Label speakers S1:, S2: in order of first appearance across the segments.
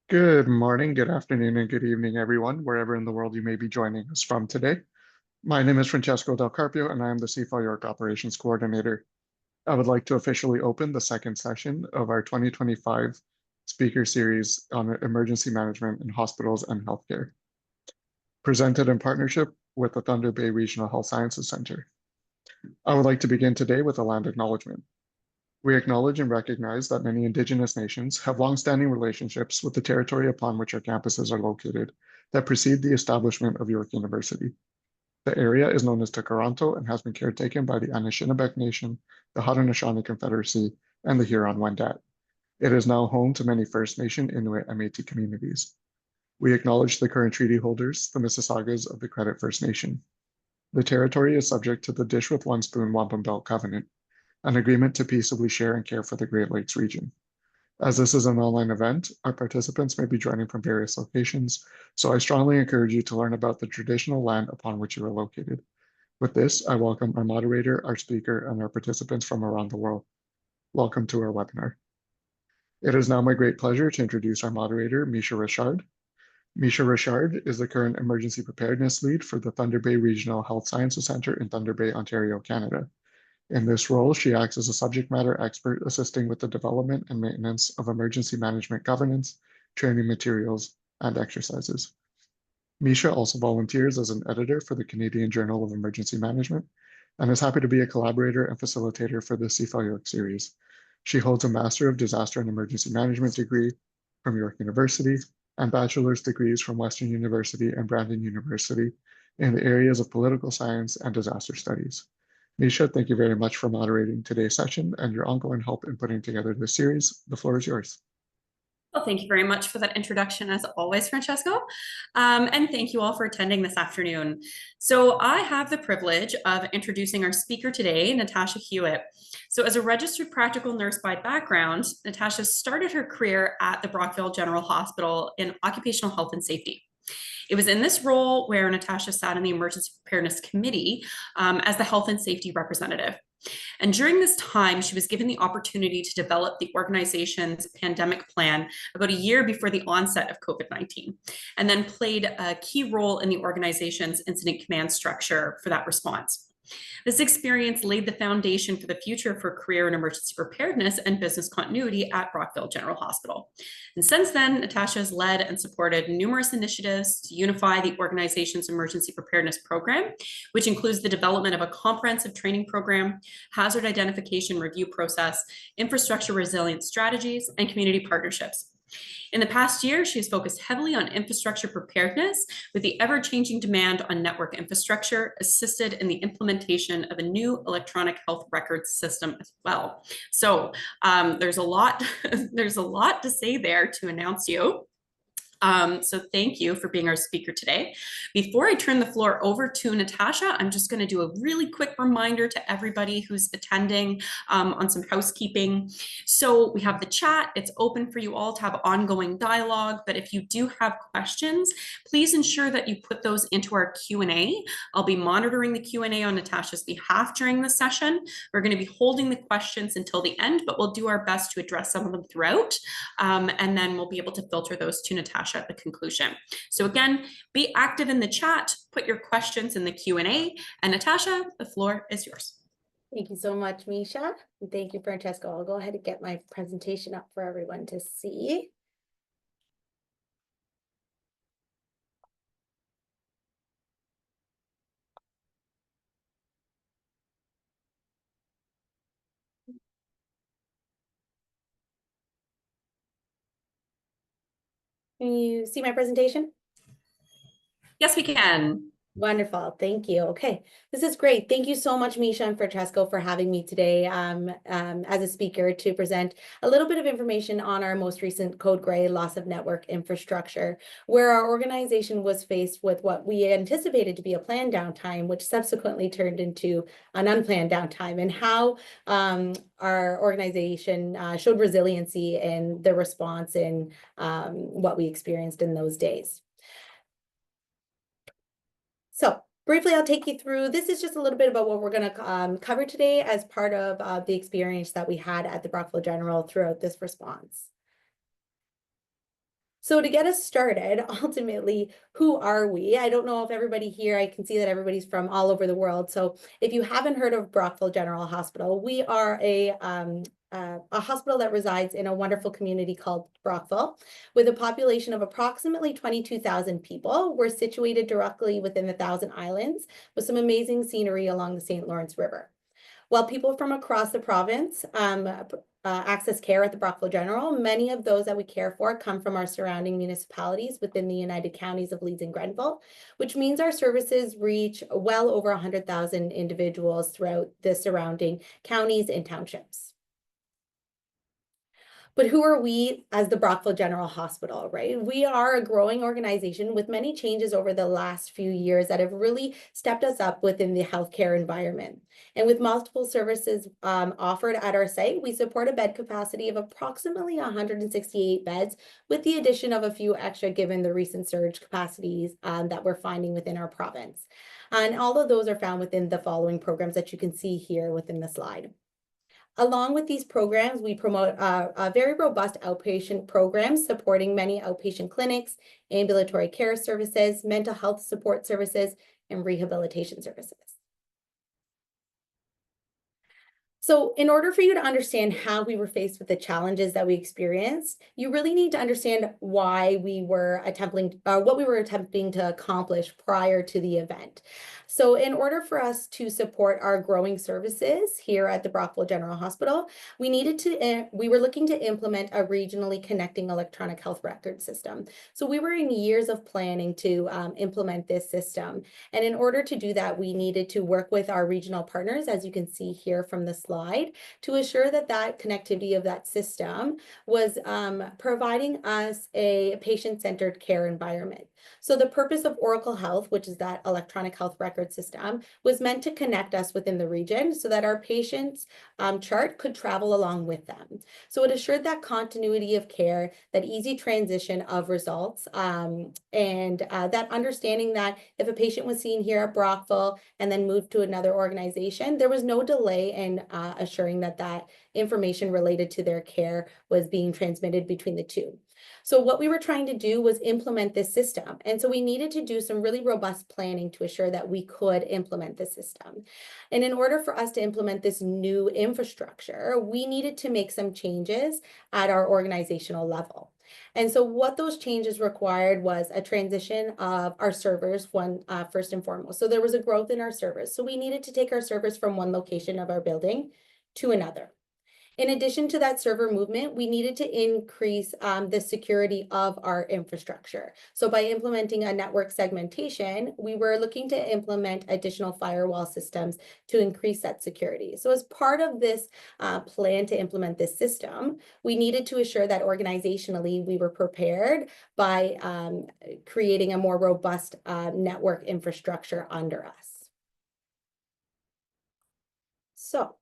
S1: Good morning, good afternoon, and good evening, everyone, wherever in the world you may be joining us from today. My name is Francesco Del Carpio, and I am the CFO York Operations Coordinator. I would like to officially open the second session of our 2025 speaker series on emergency management in hospitals and healthcare, presented in partnership with the Thunder Bay Regional Health Sciences Center. I would like to begin today with a land acknowledgement. We acknowledge and recognize that many Indigenous nations have longstanding relationships with the territory upon which our campuses are located that precede the establishment of York University. The area is known as Takaranto and has been caretaken by the Anishinaabe Nation, the Haudenosaunee Confederacy, and the Huron-Wendat. It is now home to many First Nation, Inuit, and Métis communities. We acknowledge the current treaty holders, the Mississaugas of the Credit First Nation. The territory is subject to the Dish with One Spoon Wampum Belt Covenant, an agreement to peaceably share and care for the Great Lakes region. As this is an online event, our participants may be joining from various locations, so I strongly encourage you to learn about the traditional land upon which you are located. With this, I welcome our moderator, our speaker, and our participants from around the world. Welcome to our webinar. It is now my great pleasure to introduce our moderator, Misha Richard. Misha Richard is the current Emergency Preparedness Lead for the Thunder Bay Regional Health Sciences Center in Thunder Bay, Ontario, Canada. In this role, she acts as a subject matter expert assisting with the development and maintenance of emergency management governance, training materials, and exercises. Misha also volunteers as an editor for the Canadian Journal of Emergency Management and is happy to be a collaborator and facilitator for the CFA York series. She holds a Master of Disaster and Emergency Management degree from York University and bachelor's degrees from Western University and Brandon University in the areas of political science and disaster studies. Misha, thank you very much for moderating today's session and your ongoing help in putting together this series. The floor is yours.
S2: Well, thank you very much for that introduction, as always, Francesco. And thank you all for attending this afternoon. So I have the privilege of introducing our speaker today, Natasha Hewitt. So as a registered practical nurse by background, Natasha started her career at the Brockville General Hospital in occupational health and safety. It was in this role where Natasha sat in the Emergency Preparedness Committee as the health and safety representative. And during this time, she was given the opportunity to develop the organization's pandemic plan about a year before the onset of COVID-19, and then played a key role in the organization's incident command structure for that response. This experience laid the foundation for the future of her career in emergency preparedness and business continuity at Brockville General Hospital. And since then, Natasha has led and supported numerous initiatives to unify the organization's emergency preparedness program, which includes the development of a comprehensive training program, hazard identification review process, infrastructure resilience strategies, and community partnerships. In the past year, she has focused heavily on infrastructure preparedness with the ever-changing demand on network infrastructure, assisted in the implementation of a new electronic health records system as well. So there's a lot to say there to announce you. So thank you for being our speaker today. Before I turn the floor over to Natasha, I'm just going to do a really quick reminder to everybody who's attending on some housekeeping. So we have the chat. It's open for you all to have ongoing dialogue, but if you do have questions, please ensure that you put those into our Q&A. I'll be monitoring the Q&A on Natasha's behalf during the session. We're going to be holding the questions until the end, but we'll do our best to address some of them throughout, and then we'll be able to filter those to Natasha at the conclusion. So again, be active in the chat, put your questions in the Q&A, and Natasha, the floor is yours.
S3: Thank you so much, Misha. And thank you, Francesco. I'll go ahead and get my presentation up for everyone to see. Can you see my presentation?
S2: Yes, we can.
S3: Wonderful. Thank you. Okay, this is great. Thank you so much, Misha and Francesco, for having me today as a speaker to present a little bit of information on our most recent Code Gray loss of network infrastructure, where our organization was faced with what we anticipated to be a planned downtime, which subsequently turned into an unplanned downtime, and how our organization showed resiliency in the response in what we experienced in those days. So briefly, I'll take you through. This is just a little bit about what we're going to cover today as part of the experience that we had at the Brockville General throughout this response. So to get us started, ultimately, who are we? I don't know if everybody here, I can see that everybody's from all over the world. So if you haven't heard of Brockville General Hospital, we are a hospital that resides in a wonderful community called Brockville, with a population of approximately 22,000 people. We're situated directly within the Thousand Islands with some amazing scenery along the St. Lawrence River. While people from across the province access care at the Brockville General, many of those that we care for come from our surrounding municipalities within the United Counties of Leeds and Grenville, which means our services reach well over 100,000 individuals throughout the surrounding counties and townships. But who are we as the Brockville General Hospital, right? We are a growing organization with many changes over the last few years that have really stepped us up within the healthcare environment. And with multiple services offered at our site, we support a bed capacity of approximately 168 beds, with the addition of a few extra given the recent surge capacities that we're finding within our province. And all of those are found within the following programs that you can see here within the slide. Along with these programs, we promote a very robust outpatient programs supporting many outpatient clinics, ambulatory care services, mental health support services, and rehabilitation services. So in order for you to understand how we were faced with the challenges that we experienced, you really need to understand why we were attempting, what we were attempting to accomplish prior to the event. So in order for us to support our growing services here at the Brockville General Hospital, we were looking to implement a regionally connecting electronic health record system. So we were in years of planning to implement this system. And in order to do that, we needed to work with our regional partners, as you can see here from the slide, to assure that that connectivity of that system was providing us a patient-centered care environment. So the purpose of Oracle Health, which is that electronic health record system, was meant to connect us within the region so that our patients' chart could travel along with them. So it assured that continuity of care, that easy transition of results, and that understanding that if a patient was seen here at Brockville and then moved to another organization, there was no delay in assuring that that information related to their care was being transmitted between the two. So what we were trying to do was implement this system. And so we needed to do some really robust planning to assure that we could implement the system. And in order for us to implement this new infrastructure, we needed to make some changes at our organizational level. And so what those changes required was a transition of our servers, first and foremost. So there was a growth in our servers. So we needed to take our servers from one location of our building to another. In addition to that server movement, we needed to increase the security of our infrastructure. So by implementing a network segmentation, we were looking to implement additional firewall systems to increase that security. So as part of this plan to implement this system, we needed to assure that organizationally we were prepared by creating a more robust network infrastructure under us. So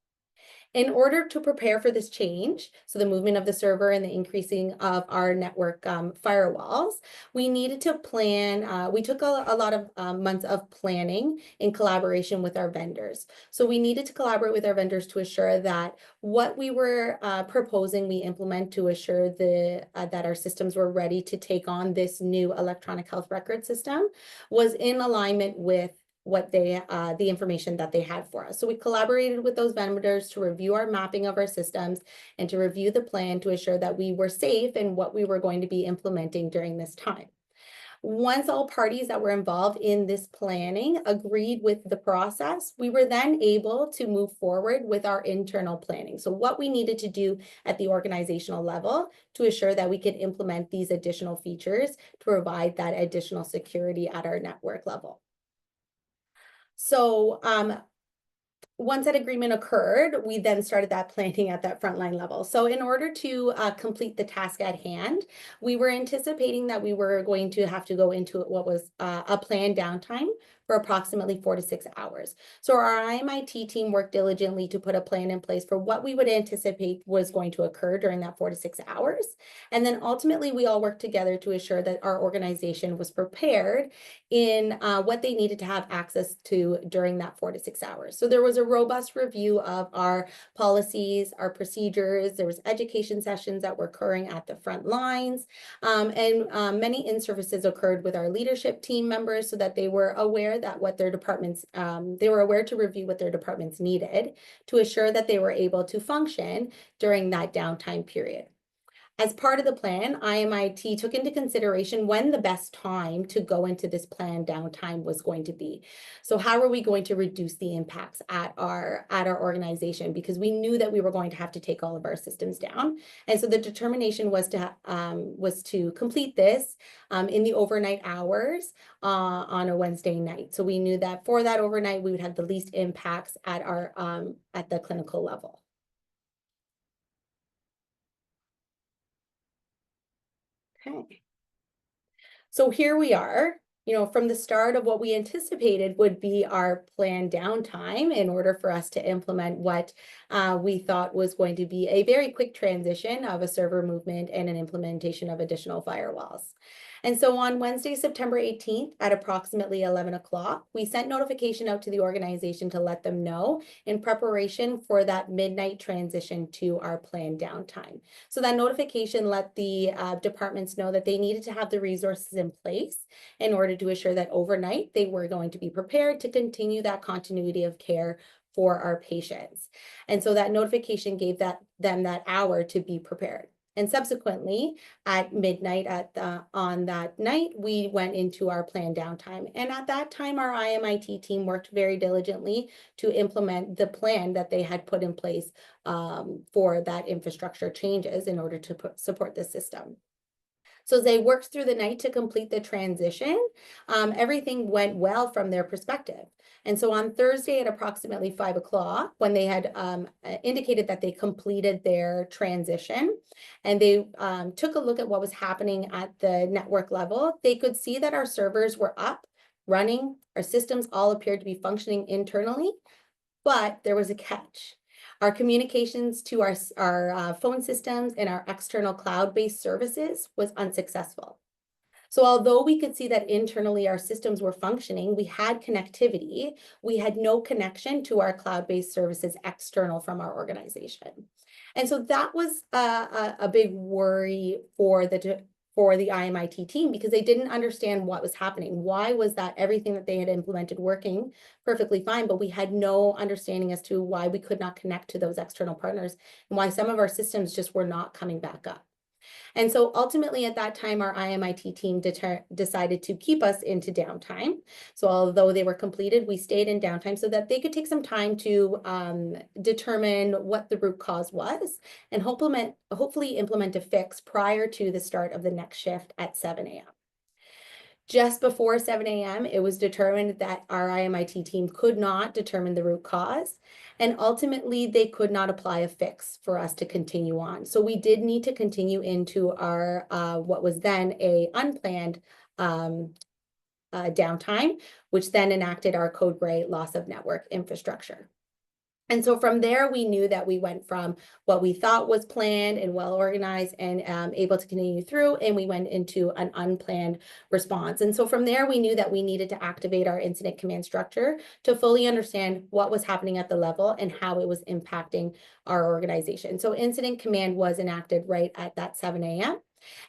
S3: in order to prepare for this change, so the movement of the server and the increasing of our network firewalls, we needed to plan. We took a lot of months of planning in collaboration with our vendors. So we needed to collaborate with our vendors to assure that what we were proposing we implement to assure that our systems were ready to take on this new electronic health record system was in alignment with what the information that they had for us. So we collaborated with those vendors to review our mapping of our systems and to review the plan to assure that we were safe in what we were going to be implementing during this time. Once all parties that were involved in this planning agreed with the process, we were then able to move forward with our internal planning. So what we needed to do at the organizational level to assure that we could implement these additional features to provide that additional security at our network level. So once that agreement occurred, we then started that planning at that frontline level. So in order to complete the task at hand, we were anticipating that we were going to have to go into what was a planned downtime for approximately 4 to 6 hours. So our IMIT team worked diligently to put a plan in place for what we would anticipate was going to occur during that 4 to 6 hours. And then ultimately, we all worked together to ensure that our organization was prepared in what they needed to have access to during that 4 to 6 hours. So there was a robust review of our policies, our procedures. There was education sessions that were occurring at the front lines, and many in-services occurred with our leadership team members so that they were aware that what their departments, they were aware to review what their departments needed to assure that they were able to function during that downtime period. As part of the plan, IMIT took into consideration when the best time to go into this planned downtime was going to be. So how are we going to reduce the impacts at our organization? Because we knew that we were going to have to take all of our systems down. And so the determination was to complete this in the overnight hours on a Wednesday night. So we knew that for that overnight, we would have the least impacts at our at the clinical level. Okay. So here we are, from the start of what we anticipated would be our planned downtime in order for us to implement what we thought was going to be a very quick transition of a server movement and an implementation of additional firewalls. And so on Wednesday, September 18th at approximately 11 o'clock, we sent notification out to the organization to let them know in preparation for that midnight transition to our planned downtime. So that notification let the departments know that they needed to have the resources in place in order to assure that overnight they were going to be prepared to continue that continuity of care for our patients. And so that notification gave them that hour to be prepared. And subsequently, at midnight on that night, we went into our planned downtime. And at that time, our IMIT team worked very diligently to implement the plan that they had put in place for that infrastructure changes in order to support the system. So as they worked through the night to complete the transition, everything went well from their perspective. And so on Thursday at approximately 5 o'clock, when they had indicated that they completed their transition and they took a look at what was happening at the network level, they could see that our servers were up, running, our systems all appeared to be functioning internally, but there was a catch. Our communications to our phone systems and our external cloud-based services was unsuccessful. So although we could see that internally our systems were functioning, we had connectivity, we had no connection to our cloud-based services external from our organization. And so that was a big worry for the IMIT team because they didn't understand what was happening. Why was that everything that they had implemented working perfectly fine, but we had no understanding as to why we could not connect to those external partners and why some of our systems just were not coming back up. And so ultimately at that time, our IMIT team decided to keep us into downtime. So although they were completed, we stayed in downtime so that they could take some time to determine what the root cause was and hopefully implement a fix prior to the start of the next shift at 7 a.m. Just before 7 a.m., it was determined that our IMIT team could not determine the root cause, and ultimately they could not apply a fix for us to continue on. So we did need to continue into our what was then a unplanned downtime, which then enacted our code gray loss of network infrastructure. And so from there, we knew that we went from what we thought was planned and well organized and able to continue through, and we went into an unplanned response. And so from there, we knew that we needed to activate our incident command structure to fully understand what was happening at the level and how it was impacting our organization. So incident command was enacted right at that 7 a.m.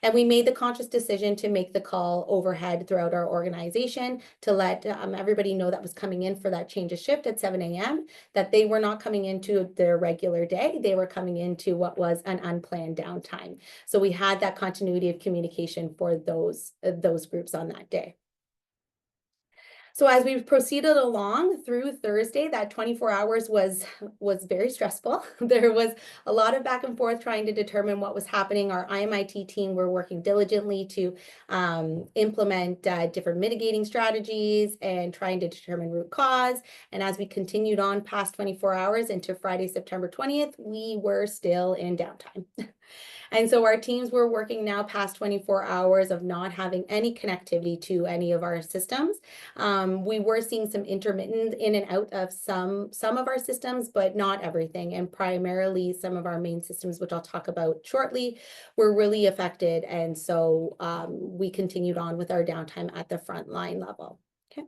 S3: And we made the conscious decision to make the call overhead throughout our organization to let everybody know that was coming in for that change of shift at 7 a.m., that they were not coming into their regular day. They were coming into what was an unplanned downtime. So we had that continuity of communication for those groups on that day. So as we proceeded along through Thursday, that 24 hours was very stressful. There was a lot of back and forth trying to determine what was happening. Our IMIT team were working diligently to implement different mitigating strategies and trying to determine root cause. And as we continued on past 24 hours into Friday, September 20th, we were still in downtime. And so our teams were working now past 24 hours of not having any connectivity to any of our systems. We were seeing some intermittent in and out of some of our systems, but not everything. And primarily some of our main systems, which I'll talk about shortly, were really affected. And so we continued on with our downtime at the frontline level. Okay.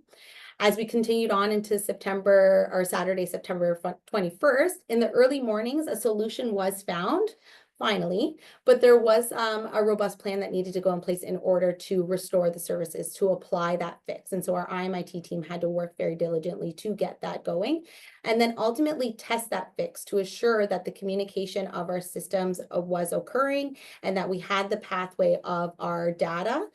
S3: As we continued on into September, or Saturday, September 21st, in the early mornings, a solution was found, finally, but there was a robust plan that needed to go in place in order to restore the services, to apply that fix. And so our IMIT team had to work very diligently to get that going, and then ultimately test that fix to assure that the communication of our systems was occurring and that we had the pathway of our data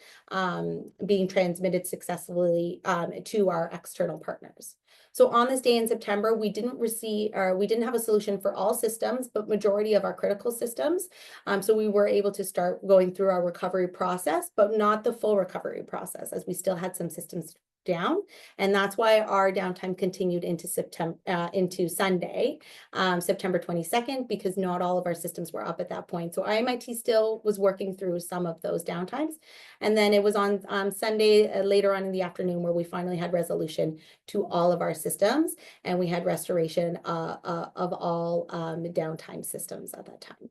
S3: being transmitted successfully to our external partners. So on this day in September, we didn't have a solution for all systems, but majority of our critical systems. So we were able to start going through our recovery process, but not the full recovery process, as we still had some systems down. And that's why our downtime continued into Sunday, September 22nd, because not all of our systems were up at that point. So IMIT still was working through some of those downtimes. And then it was on Sunday, later on in the afternoon, where we finally had resolution to all of our systems, and we had restoration of all downtime systems at that time.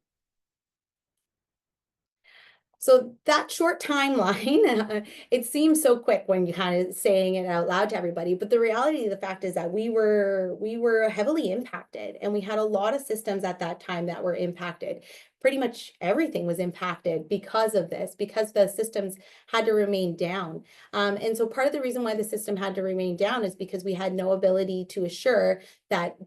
S3: So that short timeline, it seems so quick when you're kind of saying it out loud to everybody, but the reality of the fact is that we were heavily impacted, and we had a lot of systems at that time that were impacted. Pretty much everything was impacted because of this, because the systems had to remain down. And so part of the reason why the system had to remain down is because we had no ability to assure that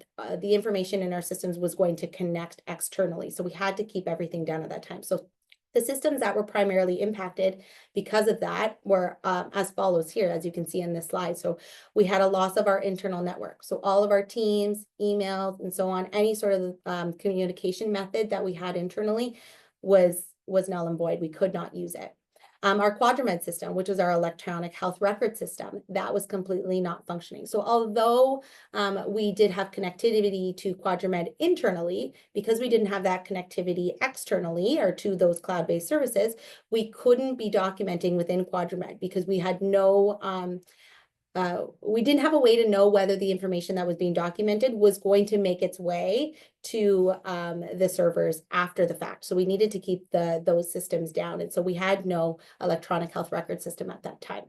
S3: the information in our systems was going to connect externally. So we had to keep everything down at that time. So the systems that were primarily impacted because of that were as follows here, as you can see in this slide. So we had a loss of our internal network. So all of our teams, emails, and so on, any sort of communication method that we had internally was null and void. We could not use it. Our QuadraMed system, which is our electronic health record system, that was completely not functioning. So although we did have connectivity to QuadraMed internally, because we didn't have that connectivity externally or to those cloud-based services, we couldn't be documenting within QuadraMed because we had no we didn't have a way to know whether the information that was being documented was going to make its way to the servers after the fact. So we needed to keep those systems down. And so we had no electronic health record system at that time.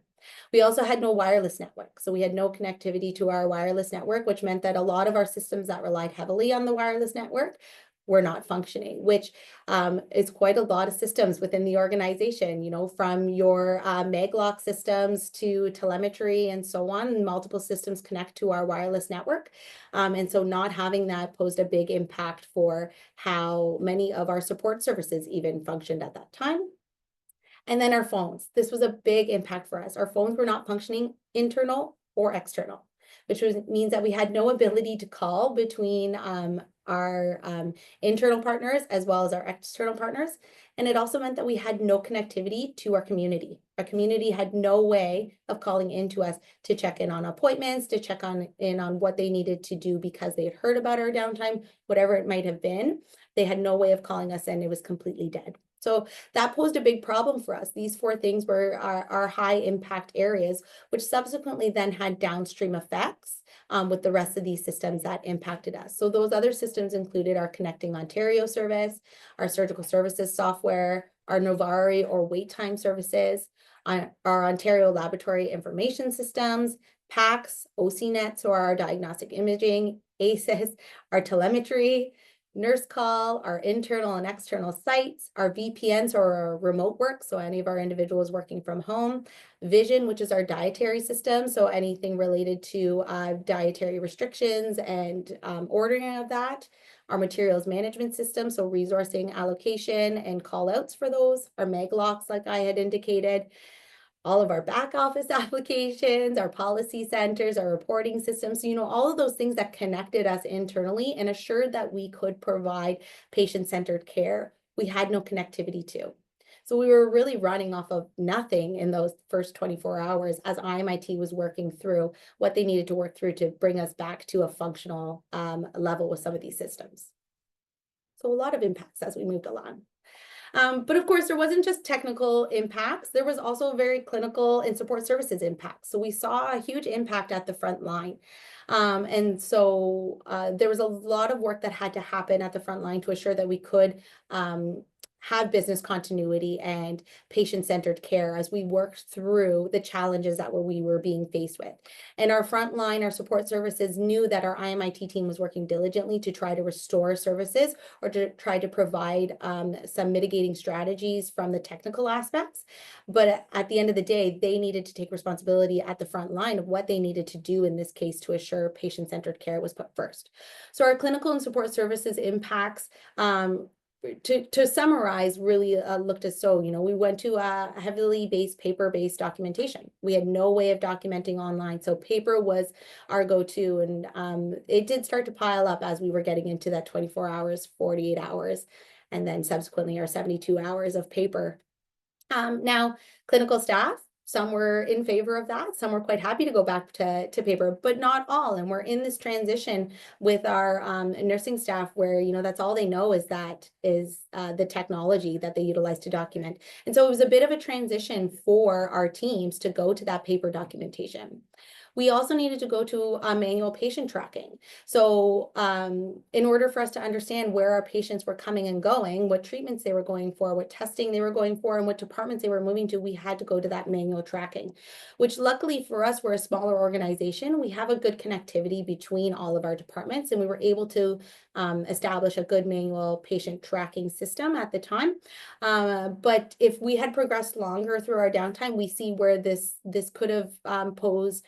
S3: We also had no wireless network. So we had no connectivity to our wireless network, which meant that a lot of our systems that relied heavily on the wireless network were not functioning, which is quite a lot of systems within the organization, you know, from your Meglock systems to telemetry and so on. Multiple systems connect to our wireless network. And so not having that posed a big impact for how many of our support services even functioned at that time. And then our phones. This was a big impact for us. Our phones were not functioning internal or external, which means that we had no ability to call between our internal partners as well as our external partners. And it also meant that we had no connectivity to our community. Our community had no way of calling into us to check in on appointments, to check in on what they needed to do because they had heard about our downtime, whatever it might have been. They had no way of calling us in. It was completely dead. So that posed a big problem for us. These four things were our high impact areas, which subsequently then had downstream effects with the rest of these systems that impacted us. So those other systems included our Connecting Ontario service, our surgical services software, our Novari or wait time services, our Ontario laboratory information systems, PACS, OCNet, so our diagnostic imaging, ACES, our telemetry, nurse call, our internal and external sites, our VPNs or our remote work, so any of our individuals working from home, Vision, which is our dietary system, so anything related to dietary restrictions and ordering of that, our materials management system, so resourcing allocation and call outs for those, our Meglocks, like I had indicated, all of our back office applications, our policy centers, our reporting systems, you know, all of those things that connected us internally and assured that we could provide patient-centered care, we had no connectivity to. So we were really running off of nothing in those first 24 hours as IMIT was working through what they needed to work through to bring us back to a functional level with some of these systems. So a lot of impacts as we moved along. But of course, there wasn't just technical impacts. There was also very clinical and support services impacts. So we saw a huge impact at the front line. And so there was a lot of work that had to happen at the front line to assure that we could have business continuity and patient-centered care as we worked through the challenges that we were being faced with. And our frontline, our support services knew that our IMIT team was working diligently to try to restore services or to try to provide some mitigating strategies from the technical aspects. But at the end of the day, they needed to take responsibility at the front line of what they needed to do in this case to assure patient-centered care was put first. So our clinical and support services impacts, to summarize, really looked as so, we went to a heavily paper-based documentation. We had no way of documenting online, so paper was our go-to, and it did start to pile up as we were getting into that 24 hours, 48 hours, and then subsequently our 72 hours of paper. Now, clinical staff, some were in favor of that. Some were quite happy to go back to paper, but not all. And we're in this transition with our nursing staff where, that's all they know is the technology that they utilize to document. And so it was a bit of a transition for our teams to go to that paper documentation. We also needed to go to manual patient tracking. So in order for us to understand where our patients were coming and going, what treatments they were going for, what testing they were going for, and what departments they were moving to, we had to go to that manual tracking, which luckily for us, we're a smaller organization. We have a good connectivity between all of our departments, and we were able to establish a good manual patient tracking system at the time. But if we had progressed longer through our downtime, we see where this could have posed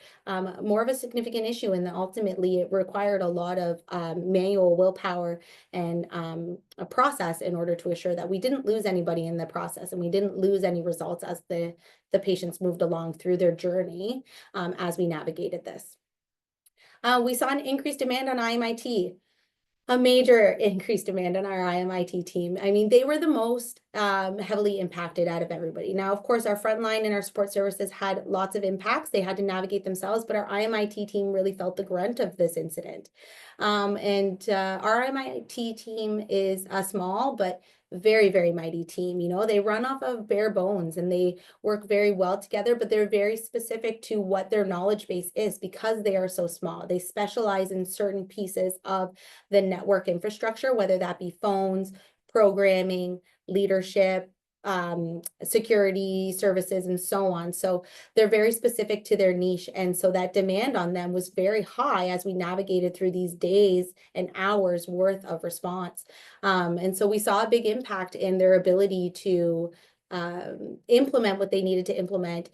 S3: more of a significant issue, and ultimately it required a lot of manual willpower and a process in order to assure that we didn't lose anybody in the process and we didn't lose any results as the patients moved along through their journey as we navigated this. We saw an increased demand on IMIT. A major increased demand on our IMIT team. I mean, they were the most heavily impacted out of everybody. Now, of course, our frontline and our support services had lots of impacts. They had to navigate themselves, but our IMIT team really felt the grunt of this incident. Our IMIT team is a small but very, very mighty team. They run off of bare bones and they work very well together, but they're very specific to what their knowledge base is because they are so small. They specialize in certain pieces of the network infrastructure, whether that be phones, programming, leadership, security services, and so on. So they're very specific to their niche. And so that demand on them was very high as we navigated through these days and hours worth of response. And so we saw a big impact in their ability to implement what they needed to implement,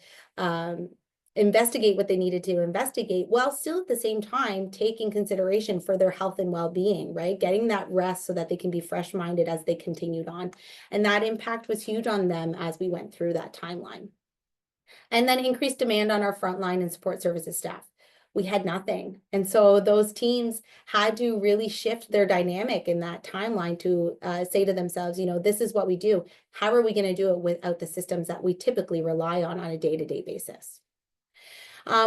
S3: investigate what they needed to investigate, while still at the same time taking consideration for their health and well-being, right? Getting that rest so that they can be fresh-minded as they continued on. And that impact was huge on them as we went through that timeline. And then increased demand on our frontline and support services staff. We had nothing. And so those teams had to really shift their dynamic in that timeline to say to themselves, this is what we do. How are we going to do it without the systems that we typically rely on a day-to-day basis?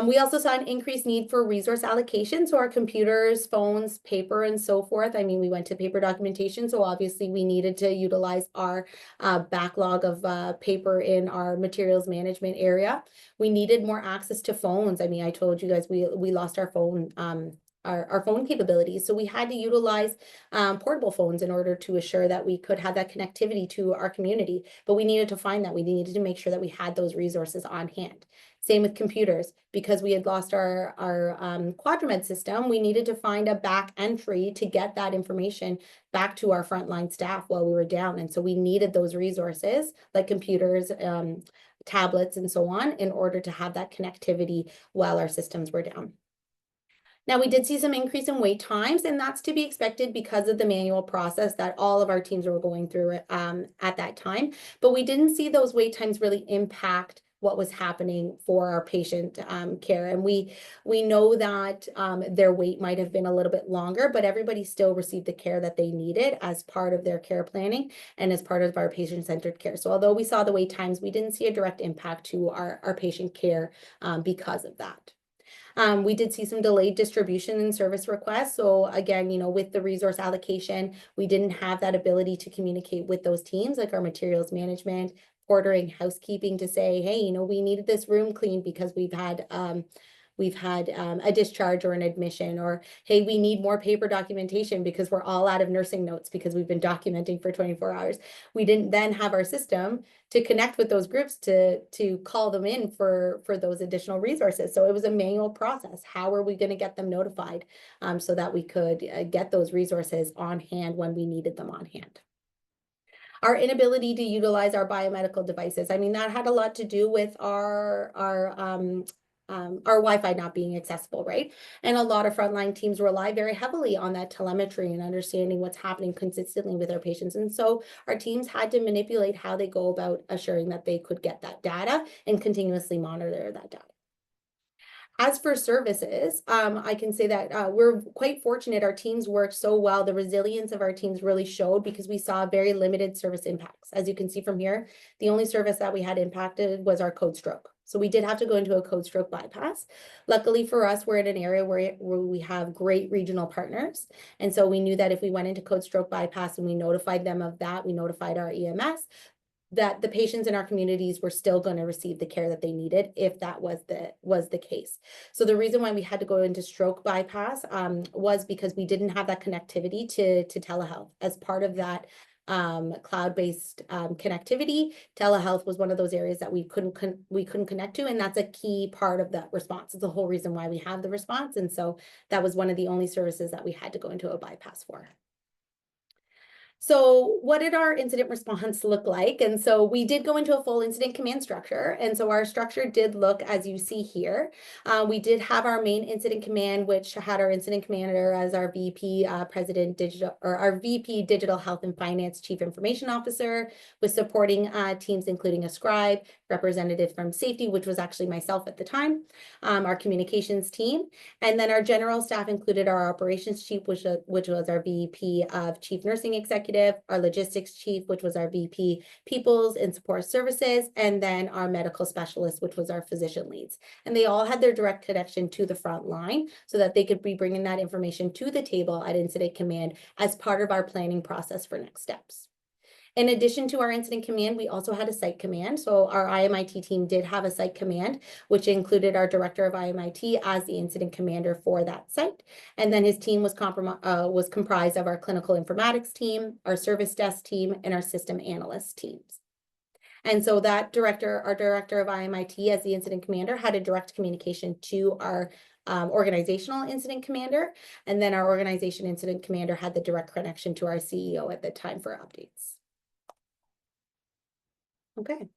S3: We also saw an increased need for resource allocation. So our computers, phones, paper, and so forth. I mean, we went to paper documentation. So obviously we needed to utilize our backlog of paper in our materials management area. We needed more access to phones. I mean, I told you guys we lost our phone our phone capabilities. So we had to utilize portable phones in order to assure that we could have that connectivity to our community. But we needed to find that. We needed to make sure that we had those resources on hand. Same with computers, because we had lost our Quadramed system. We needed to find a back entry to get that information back to our frontline staff while we were down. And so we needed those resources like computers, tablets, and so on in order to have that connectivity while our systems were down. Now, we did see some increase in wait times, and that's to be expected because of the manual process that all of our teams were going through at that time. But we didn't see those wait times really impact what was happening for our patient care. And we know that their wait might have been a little bit longer, but everybody still received the care that they needed as part of their care planning and as part of our patient-centered care. So although we saw the wait times, we didn't see a direct impact to our patient care because of that. We did see some delayed distribution and service requests. So again, with the resource allocation, we didn't have that ability to communicate with those teams, like our materials management, ordering, housekeeping, to say, hey, we needed this room cleaned because we've had a discharge or an admission, or hey, we need more paper documentation because we're all out of nursing notes because we've been documenting for 24 hours. We didn't then have our system to connect with those groups to call them in for those additional resources. So it was a manual process. How are we going to get them notified so that we could get those resources on hand when we needed them on hand? Our inability to utilize our biomedical devices. I mean, that had a lot to do with our Wi-Fi not being accessible, right? And a lot of frontline teams rely very heavily on that telemetry and understanding what's happening consistently with our patients. And so our teams had to manipulate how they go about assuring that they could get that data and continuously monitor that data. As for services, I can say that we're quite fortunate. Our teams worked so well. The resilience of our teams really showed because we saw very limited service impacts. As you can see from here, the only service that we had impacted was our code stroke. So we did have to go into a code stroke bypass. Luckily for us, we're in an area where we have great regional partners. And so we knew that if we went into code stroke bypass and we notified them of that, we notified our EMS, that the patients in our communities were still going to receive the care that they needed if that was the case. So the reason why we had to go into stroke bypass was because we didn't have that connectivity to telehealth. As part of that cloud-based connectivity, telehealth was one of those areas that we couldn't connect to, and that's a key part of that response. It's the whole reason why we have the response, and so that was one of the only services that we had to go into a bypass for. So what did our incident response look like? And so we did go into a full incident command structure. And so our structure did look as you see here. We did have our main incident command, which had our incident commander as our VP President Digital, or our VP Digital Health and Finance Chief Information Officer, with supporting teams including a scribe, representative from safety, which was actually myself at the time, our communications team, and then our general staff included our operations chief, which was our VP of Chief Nursing Executive, our logistics chief, which was our VP Peoples and Support Services, and then our medical specialist, which was our physician leads. And they all had their direct connection to the front line so that they could be bringing that information to the table at Incident Command as part of our planning process for next steps. In addition to our incident command, we also had a site command. So our IMIT team did have a site command, which included our director of IMIT as the incident commander for that site. And then his team was comprised of our clinical informatics team, our service desk team, and our system analyst teams. And so that our director of IMIT as the incident commander had a direct communication to our organizational incident commander. And then our organization incident commander had the direct connection to our CEO at the time for updates. Okay,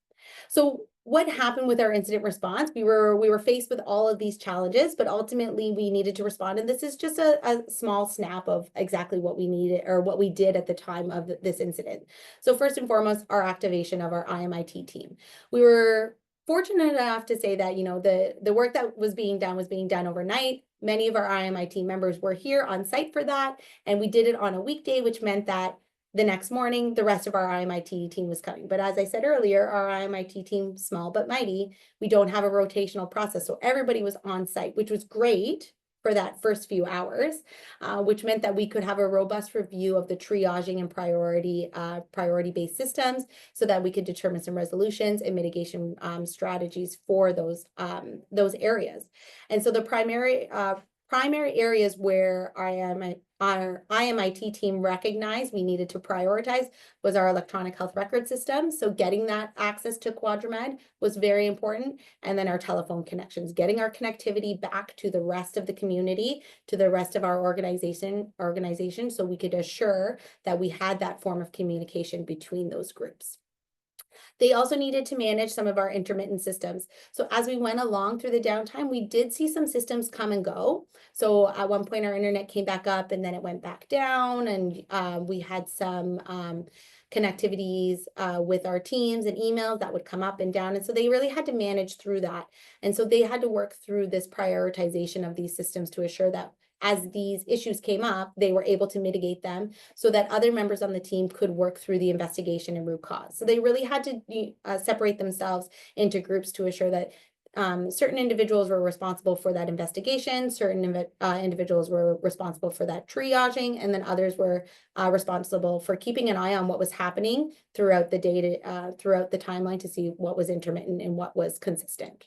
S3: so what happened with our incident response? We were faced with all of these challenges, but ultimately we needed to respond. And this is just a small snap of exactly what we needed or what we did at the time of this incident. So first and foremost, our activation of our IMIT team. We were fortunate enough to say that, the work that was being done overnight. Many of our IMIT members were here on site for that. And we did it on a weekday, which meant that the next morning, the rest of our IMIT team was coming. But as I said earlier, our IMIT team, small but mighty, we don't have a rotational process. So everybody was on site, which was great for that first few hours, which meant that we could have a robust review of the triaging and priority-based systems so that we could determine some resolutions and mitigation strategies for those areas. And so the primary areas where our IMIT team recognized we needed to prioritize was our electronic health record system. So getting that access to QuadraMed was very important. And then our telephone connections, getting our connectivity back to the rest of the community, to the rest of our organization, so we could assure that we had that form of communication between those groups. They also needed to manage some of our intermittent systems. So as we went along through the downtime, we did see some systems come and go. So at one point our internet came back up and then it went back down, and we had some connectivities with our teams and emails that would come up and down. And so they really had to manage through that. And so they had to work through this prioritization of these systems to assure that as these issues came up, they were able to mitigate them so that other members on the team could work through the investigation and root cause. So they really had to separate themselves into groups to assure that certain individuals were responsible for that investigation, certain individuals were responsible for that triaging, and then others were responsible for keeping an eye on what was happening throughout the data, throughout the timeline to see what was intermittent and what was consistent.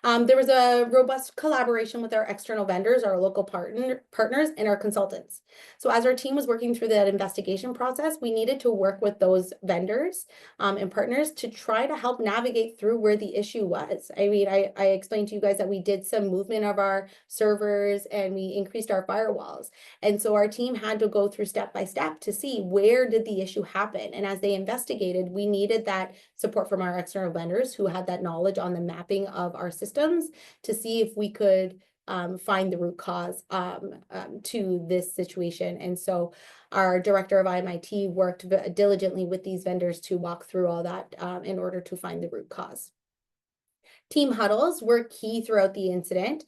S3: There was a robust collaboration with our external vendors, our local partners, and our consultants. So as our team was working through that investigation process, we needed to work with those vendors and partners to try to help navigate through where the issue was. I mean, I explained to you guys that we did some movement of our servers and we increased our firewalls. And so our team had to go through step by step to see where did the issue happen. And as they investigated, we needed that support from our external vendors who had that knowledge on the mapping of our systems to see if we could find the root cause to this situation. And so our director of IMIT worked diligently with these vendors to walk through all that in order to find the root cause. Team huddles were key throughout the incident.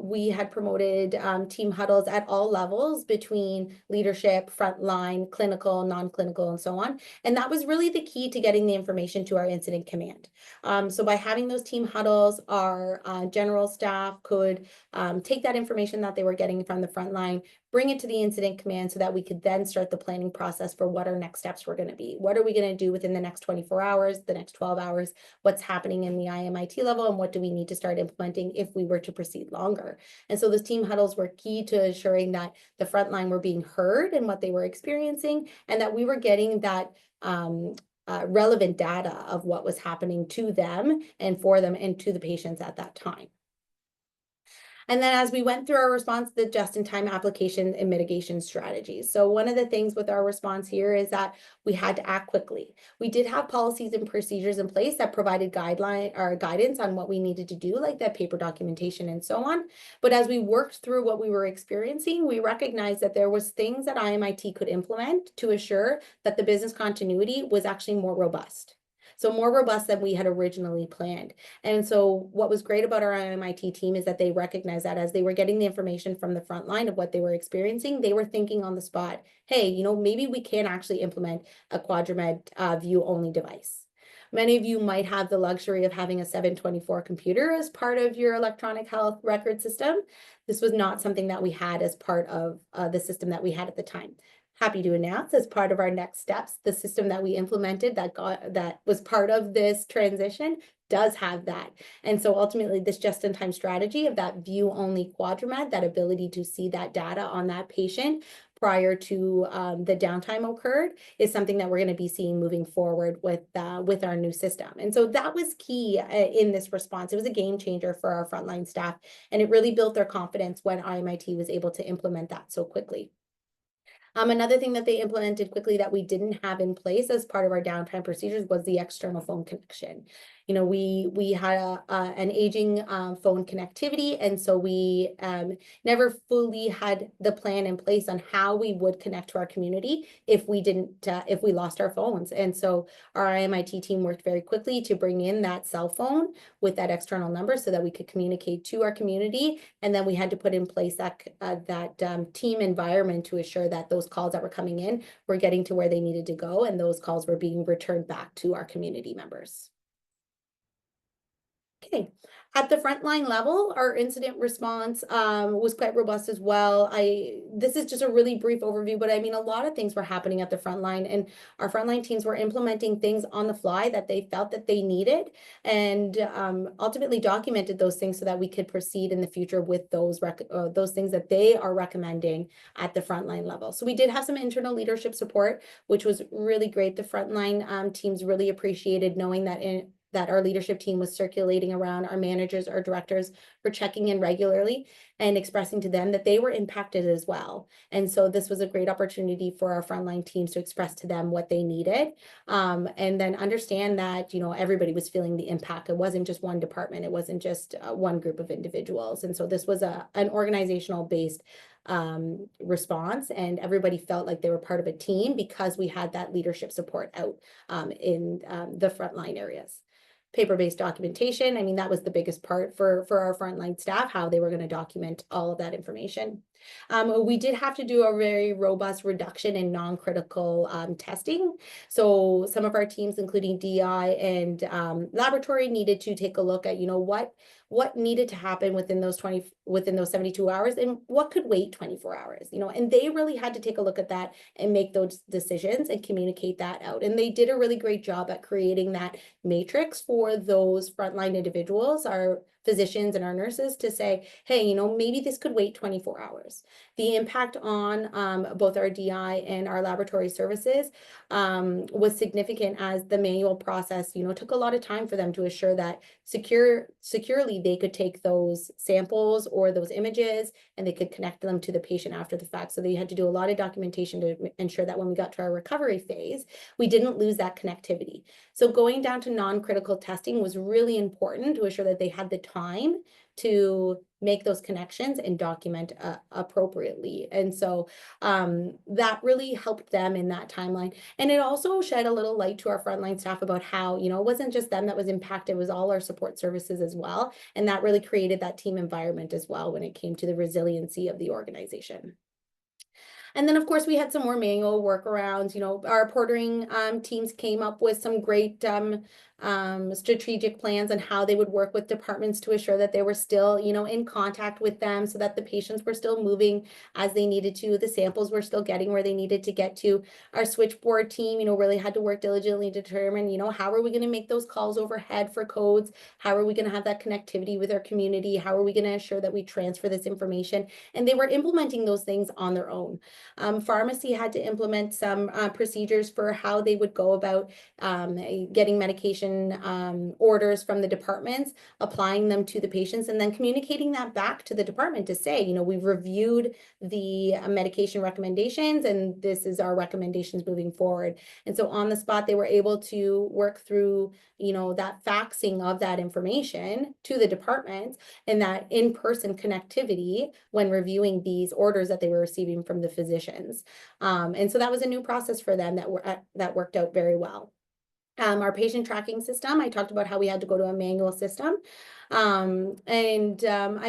S3: We had promoted team huddles at all levels between leadership, frontline, clinical, non-clinical, and so on. And that was really the key to getting the information to our incident command. So by having those team huddles, our general staff could take that information that they were getting from the frontline, bring it to the incident command so that we could then start the planning process for what our next steps were going to be. What are we going to do within the next 24 hours, the next 12 hours, what's happening in the IMIT level, and what do we need to start implementing if we were to proceed longer. And so those team huddles were key to ensuring that the frontline were being heard and what they were experiencing, and that we were getting that relevant data of what was happening to them and for them and to the patients at that time. And then as we went through our response, the just-in-time application and mitigation strategies. So one of the things with our response here is that we had to act quickly. We did have policies and procedures in place that provided guidance on what we needed to do, like that paper documentation and so on. But as we worked through what we were experiencing, we recognized that there was things that IMIT could implement to assure that the business continuity was actually more robust. So more robust than we had originally planned. And so what was great about our IMIT team is that they recognized that as they were getting the information from the front line of what they were experiencing, they were thinking on the spot, hey, you know, maybe we can actually implement a QuadraMed view-only device. Many of you might have the luxury of having a 724 computer as part of your electronic health record system. This was not something that we had as part of the system that we had at the time. Happy to announce, as part of our next steps, the system that we implemented that was part of this transition does have that. And so ultimately this just-in-time strategy of that view-only QuadraMed, that ability to see that data on that patient prior to the downtime occurred, is something that we're going to be seeing moving forward with our new system. And so that was key in this response. It was a game changer for our frontline staff, and it really built their confidence when IMIT was able to implement that so quickly. Another thing that they implemented quickly that we didn't have in place as part of our downtime procedures was the external phone connection. You know, we had an aging phone connectivity, and so we never fully had the plan in place on how we would connect to our community if we lost our phones. And so our IMIT team worked very quickly to bring in that cell phone with that external number so that we could communicate to our community. And then we had to put in place that team environment to assure that those calls that were coming in were getting to where they needed to go, and those calls were being returned back to our community members. Okay, at the frontline level, our incident response was quite robust as well. This is just a really brief overview, but I mean, a lot of things were happening at the frontline, and our frontline teams were implementing things on the fly that they felt that they needed, and ultimately documented those things so that we could proceed in the future with those things that they are recommending at the frontline level. So we did have some internal leadership support, which was really great. The frontline teams really appreciated knowing that our leadership team was circulating around, our managers, our directors were checking in regularly and expressing to them that they were impacted as well. And so this was a great opportunity for our frontline teams to express to them what they needed, and then understand that, you know, everybody was feeling the impact. It wasn't just one department. It wasn't just one group of individuals. And so this was an organizational based response, and everybody felt like they were part of a team because we had that leadership support out in the frontline areas. Paper-based documentation, I mean, that was the biggest part for our frontline staff, how they were going to document all of that information. We did have to do a very robust reduction in non-critical testing. So some of our teams, including DI and laboratory, needed to take a look at, what needed to happen within those 72 hours and what could wait 24 hours, and they really had to take a look at that and make those decisions and communicate that out. And they did a really great job at creating that matrix for those frontline individuals, our physicians and our nurses, to say, hey, maybe this could wait 24 hours. The impact on both our DI and our laboratory services was significant, as the manual process, took a lot of time for them to assure that securely they could take those samples or those images and they could connect them to the patient after the fact. So they had to do a lot of documentation to ensure that when we got to our recovery phase, we didn't lose that connectivity. So going down to non-critical testing was really important to assure that they had the time to make those connections and document appropriately. And so that really helped them in that timeline. And it also shed a little light to our frontline staff about how, it wasn't just them that was impacted, it was all our support services as well. And that really created that team environment as well when it came to the resiliency of the organization. And then, of course, we had some more manual workarounds. Our portering teams came up with some great strategic plans on how they would work with departments to assure that they were still, in contact with them, so that the patients were still moving as they needed to. The samples were still getting where they needed to get to. Our switchboard team, really had to work diligently to determine, how are we going to make those calls overhead for codes? How are we going to have that connectivity with our community? How are we going to ensure that we transfer this information? And they were implementing those things on their own. Pharmacy had to implement some procedures for how they would go about getting medication orders from the departments, applying them to the patients, and then communicating that back to the department to say, we've reviewed the medication recommendations and this is our recommendations moving forward. And so on the spot, they were able to work through, that faxing of that information to the departments and that in-person connectivity when reviewing these orders that they were receiving from the physicians. And so that was a new process for them that worked out very well. Our patient tracking system, I talked about how we had to go to a manual system. I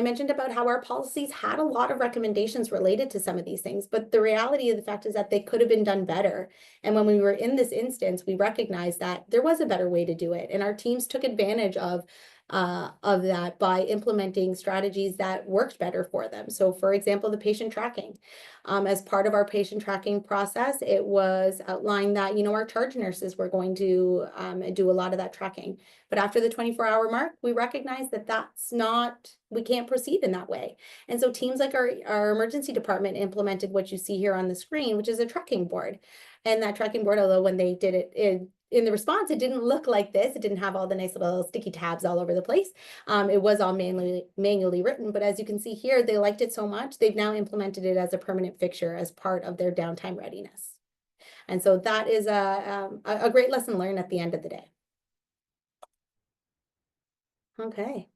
S3: mentioned about how our policies had a lot of recommendations related to some of these things, but the reality of the fact is that they could have been done better. And when we were in this instance, we recognized that there was a better way to do it. And our teams took advantage of that by implementing strategies that worked better for them. So for example, the patient tracking. As part of our patient tracking process, it was outlined that, our charge nurses were going to do a lot of that tracking. But after the 24-hour mark, we recognized that we can't proceed in that way. And so teams like our emergency department implemented what you see here on the screen, which is a tracking board. And that tracking board, although when they did it in the response, it didn't look like this. It didn't have all the nice little sticky tabs all over the place. It was all manually written, but as you can see here, they liked it so much, they've now implemented it as a permanent fixture as part of their downtime readiness. And so that is a great lesson learned at the end of the day. Okay.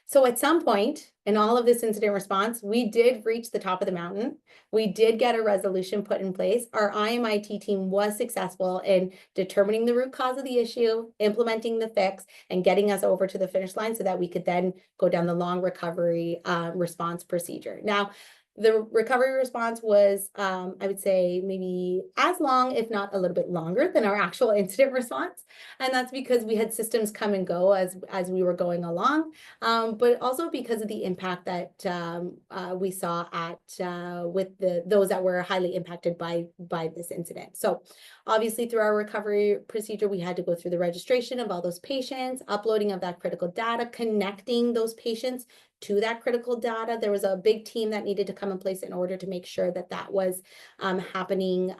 S3: So at some point in all of this incident response, we did reach the top of the mountain. We did get a resolution put in place. Our IMIT team was successful in determining the root cause of the issue, implementing the fix, and getting us over to the finish line so that we could then go down the long recovery response procedure. Now, the recovery response was, I would say, maybe as long, if not a little bit longer than our actual incident response. And that's because we had systems come and go as we were going along, but also because of the impact that we saw with those that were highly impacted by this incident. So obviously through our recovery procedure, we had to go through the registration of all those patients, uploading of that critical data, connecting those patients to that critical data. There was a big team that needed to come in place in order to make sure that was happening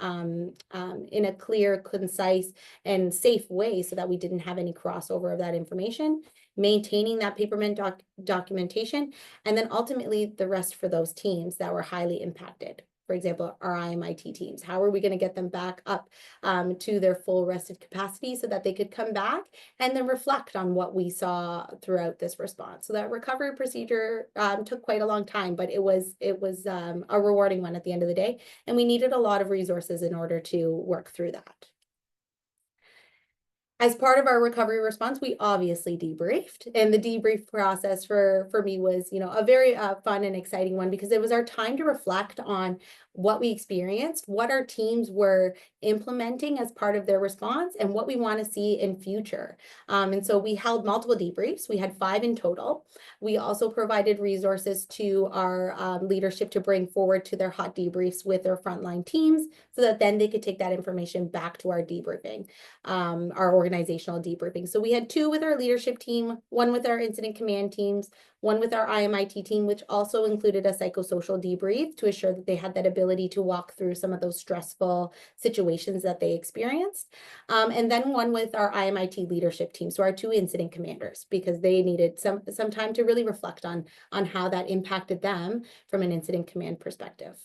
S3: in a clear, concise, and safe way so that we didn't have any crossover of that information, maintaining that paperman documentation, and then ultimately the rest for those teams that were highly impacted. For example, our IMIT teams, how are we going to get them back up to their full rested capacity so that they could come back and then reflect on what we saw throughout this response? So that recovery procedure took quite a long time, but it was a rewarding one at the end of the day. And we needed a lot of resources in order to work through that. As part of our recovery response, we obviously debriefed, and the debrief process for me was, a very fun and exciting one, because it was our time to reflect on what we experienced, what our teams were implementing as part of their response, and what we want to see in future. And so we held multiple debriefs. We had 5 in total. We also provided resources to our leadership to bring forward to their hot debriefs with their frontline teams, so that then they could take that information back to our debriefing, our organizational debriefing. So we had 2 with our leadership team, 1 with our incident command teams, 1 with our IMIT team, which also included a psychosocial debrief to assure that they had that ability to walk through some of those stressful situations that they experienced. And then 1 with our IMIT leadership team, so our 2 incident commanders, because they needed some time to really reflect on how that impacted them from an incident command perspective.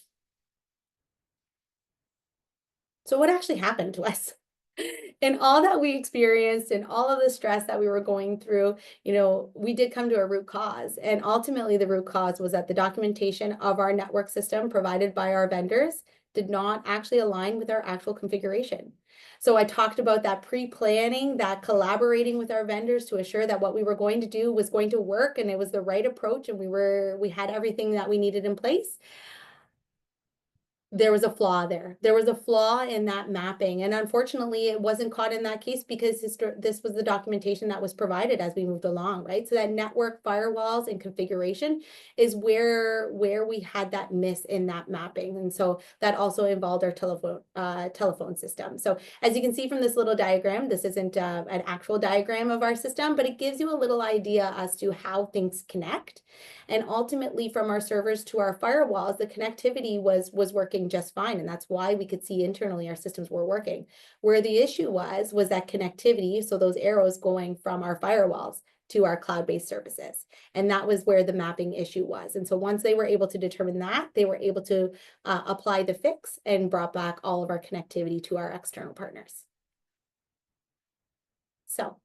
S3: So what actually happened to us? And all that we experienced and all of the stress that we were going through, we did come to a root cause. And ultimately, the root cause was that the documentation of our network system provided by our vendors did not actually align with our actual configuration. So I talked about that pre-planning, that collaborating with our vendors to assure that what we were going to do was going to work and it was the right approach, and we had everything that we needed in place. There was a flaw there. There was a flaw in that mapping. And unfortunately, it wasn't caught in that case because this was the documentation that was provided as we moved along, right? So that network firewalls and configuration is where we had that miss in that mapping. And so that also involved our telephone system. So as you can see from this little diagram, this isn't an actual diagram of our system, but it gives you a little idea as to how things connect. And ultimately, from our servers to our firewalls, the connectivity was working just fine. And that's why we could see internally our systems were working. Where the issue was that connectivity, so those arrows going from our firewalls to our cloud-based services. And that was where the mapping issue was. And so once they were able to determine that, they were able to apply the fix and brought back all of our connectivity to our external partners. So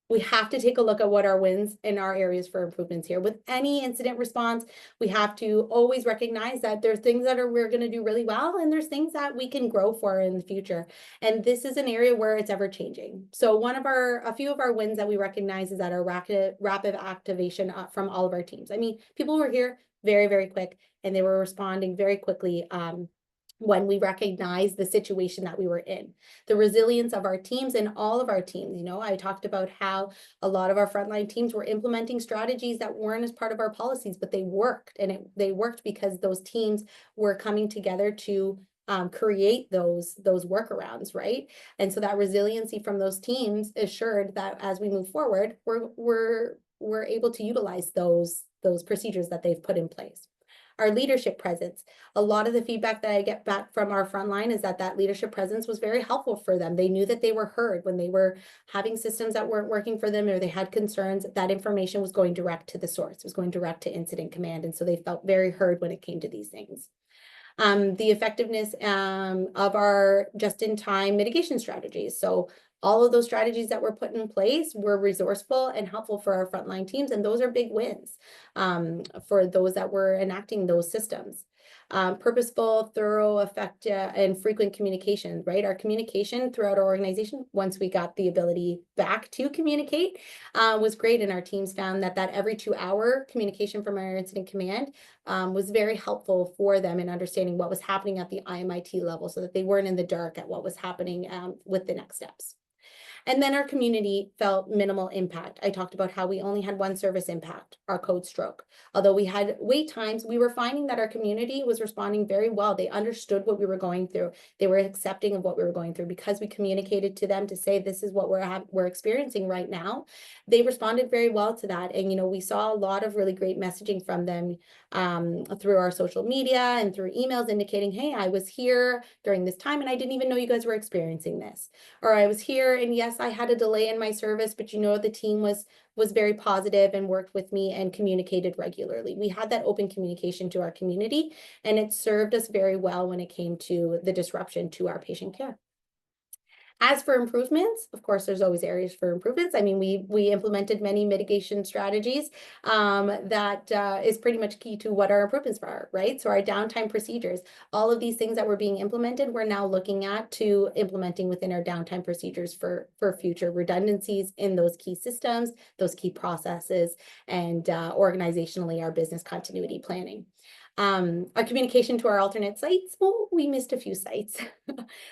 S3: we have to take a look at what our wins and our areas for improvements here. With any incident response, we have to always recognize that there's things that we're going to do really well, and there's things that we can grow for in the future. And this is an area where it's ever changing. So a few of our wins that we recognize is that our rapid activation from all of our teams. I mean, people were here very, very quick, and they were responding very quickly when we recognized the situation that we were in. The resilience of our teams and all of our teams. I talked about how a lot of our frontline teams were implementing strategies that weren't as part of our policies, but they worked. And they worked because those teams were coming together to create those workarounds, right? And so that resiliency from those teams assured that as we move forward, we're able to utilize those procedures that they've put in place. Our leadership presence. A lot of the feedback that I get back from our frontline is that leadership presence was very helpful for them. They knew that they were heard when they were having systems that weren't working for them, or they had concerns. That information was going direct to the source. It was going direct to incident command. And so they felt very heard when it came to these things. The effectiveness of our just-in-time mitigation strategies. So all of those strategies that were put in place were resourceful and helpful for our frontline teams, and those are big wins for those that were enacting those systems. Purposeful, thorough, effective, and frequent communication, right? Our communication throughout our organization, once we got the ability back to communicate, was great. And our teams found that every 2-hour communication from our incident command was very helpful for them in understanding what was happening at the IMIT level, so that they weren't in the dark at what was happening with the next steps. And then our community felt minimal impact. I talked about how we only had one service impact, our code stroke. Although we had wait times, we were finding that our community was responding very well. They understood what we were going through. They were accepting of what we were going through because we communicated to them to say, this is what we're experiencing right now. They responded very well to that. And, we saw a lot of really great messaging from them through our social media and through emails indicating, hey, I was here during this time and I didn't even know you guys were experiencing this. Or I was here and yes, I had a delay in my service, but the team was very positive and worked with me and communicated regularly. We had that open communication to our community, and it served us very well when it came to the disruption to our patient care. As for improvements, of course, there's always areas for improvements. I mean, we implemented many mitigation strategies that is pretty much key to what our improvements are, right? So our downtime procedures, all of these things that were being implemented, we're now looking at to implementing within our downtime procedures for future redundancies in those key systems, those key processes, and organizationally our business continuity planning. Our communication to our alternate sites, well, we missed a few sites.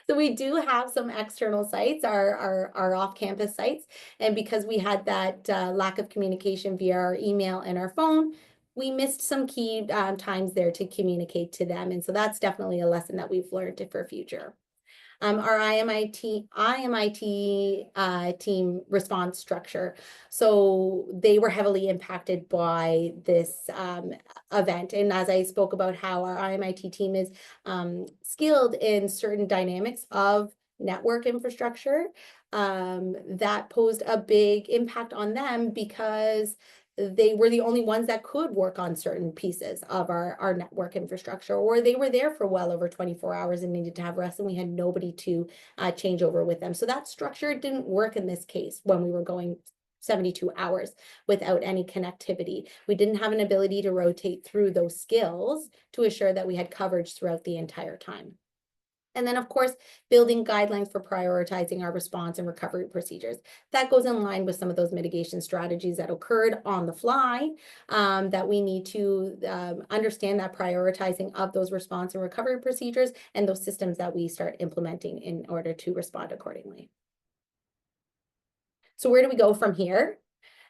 S3: So we do have some external sites, our off-campus sites, and because we had that lack of communication via our email and our phone, we missed some key times there to communicate to them. And so that's definitely a lesson that we've learned for future. Our IMIT team response structure. So they were heavily impacted by this event. And as I spoke about how our IMIT team is skilled in certain dynamics of network infrastructure, that posed a big impact on them because they were the only ones that could work on certain pieces of our network infrastructure, or they were there for well over 24 hours and needed to have rest, and we had nobody to change over with them. So that structure didn't work in this case when we were going 72 hours without any connectivity. We didn't have an ability to rotate through those skills to assure that we had coverage throughout the entire time. And then, of course, building guidelines for prioritizing our response and recovery procedures. That goes in line with some of those mitigation strategies that occurred on the fly, that we need to understand that prioritizing of those response and recovery procedures and those systems that we start implementing in order to respond accordingly. So where do we go from here?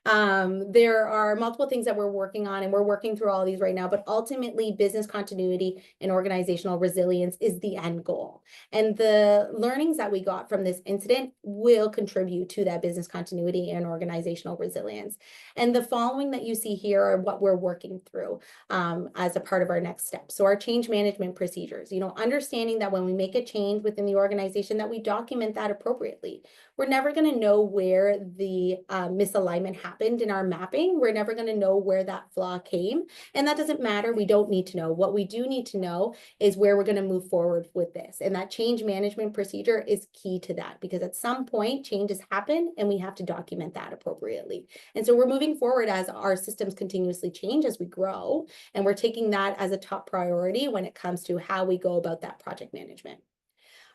S3: There are multiple things that we're working on, and we're working through all of these right now, but ultimately business continuity and organizational resilience is the end goal. And the learnings that we got from this incident will contribute to that business continuity and organizational resilience. And the following that you see here are what we're working through as a part of our next step. So our change management procedures, understanding that when we make a change within the organization, that we document that appropriately. We're never going to know where the misalignment happened in our mapping. We're never going to know where that flaw came. And that doesn't matter. We don't need to know. What we do need to know is where we're going to move forward with this. And that change management procedure is key to that, because at some point changes happen and we have to document that appropriately. And so we're moving forward as our systems continuously change as we grow. And we're taking that as a top priority when it comes to how we go about that project management.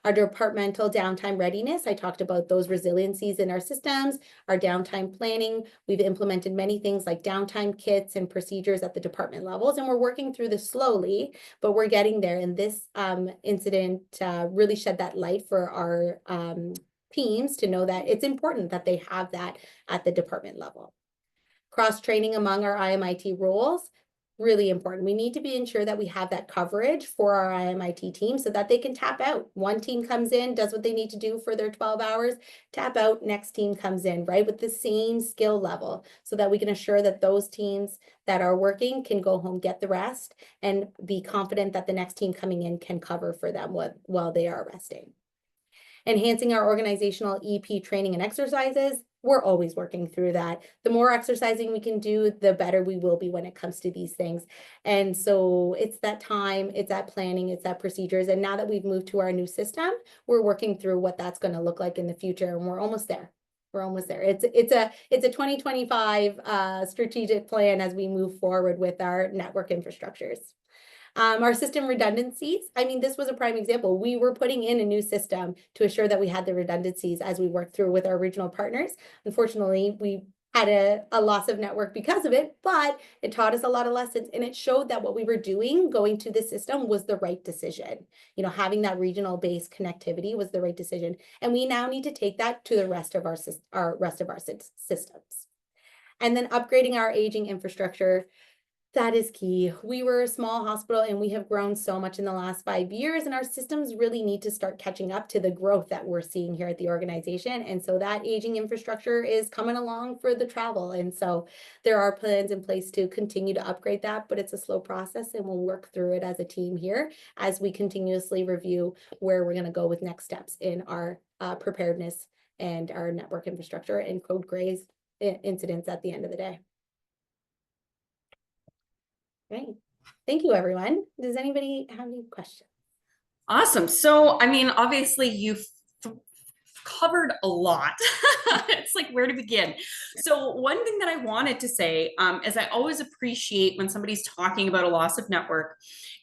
S3: Our departmental downtime readiness, I talked about those resiliencies in our systems, our downtime planning. We've implemented many things like downtime kits and procedures at the department levels, and we're working through this slowly, but we're getting there. And this incident really shed that light for our teams to know that it's important that they have that at the department level. Cross-training among our IMIT roles, really important. We need to be ensure that we have that coverage for our IMIT team so that they can tap out. One team comes in, does what they need to do for their 12 hours, tap out, next team comes in, right, with the same skill level, so that we can assure that those teams that are working can go home, get the rest, and be confident that the next team coming in can cover for them while they are resting. Enhancing our organizational EP training and exercises. We're always working through that. The more exercising we can do, the better we will be when it comes to these things. And so it's that time, it's that planning, it's that procedures. And now that we've moved to our new system, we're working through what that's going to look like in the future. And we're almost there. We're almost there. It's a 2025 strategic plan as we move forward with our network infrastructures. Our system redundancies, I mean, this was a prime example. We were putting in a new system to assure that we had the redundancies as we worked through with our regional partners. Unfortunately, we had a loss of network because of it, but it taught us a lot of lessons, and it showed that what we were doing going to the system was the right decision. Having that regional based connectivity was the right decision. And we now need to take that to the rest of our systems. And then upgrading our aging infrastructure. That is key. We were a small hospital and we have grown so much in the last 5 years, and our systems really need to start catching up to the growth that we're seeing here at the organization. And so that aging infrastructure is coming along for the travel. And so there are plans in place to continue to upgrade that, but it's a slow process, and we'll work through it as a team here as we continuously review where we're going to go with next steps in our preparedness and our network infrastructure and code grays incidents at the end of the day. Great. Thank you, everyone. Does anybody have any questions?
S2: Awesome. So, I mean, obviously you've covered a lot. It's like, where to begin? So one thing that I wanted to say is I always appreciate when somebody's talking about a loss of network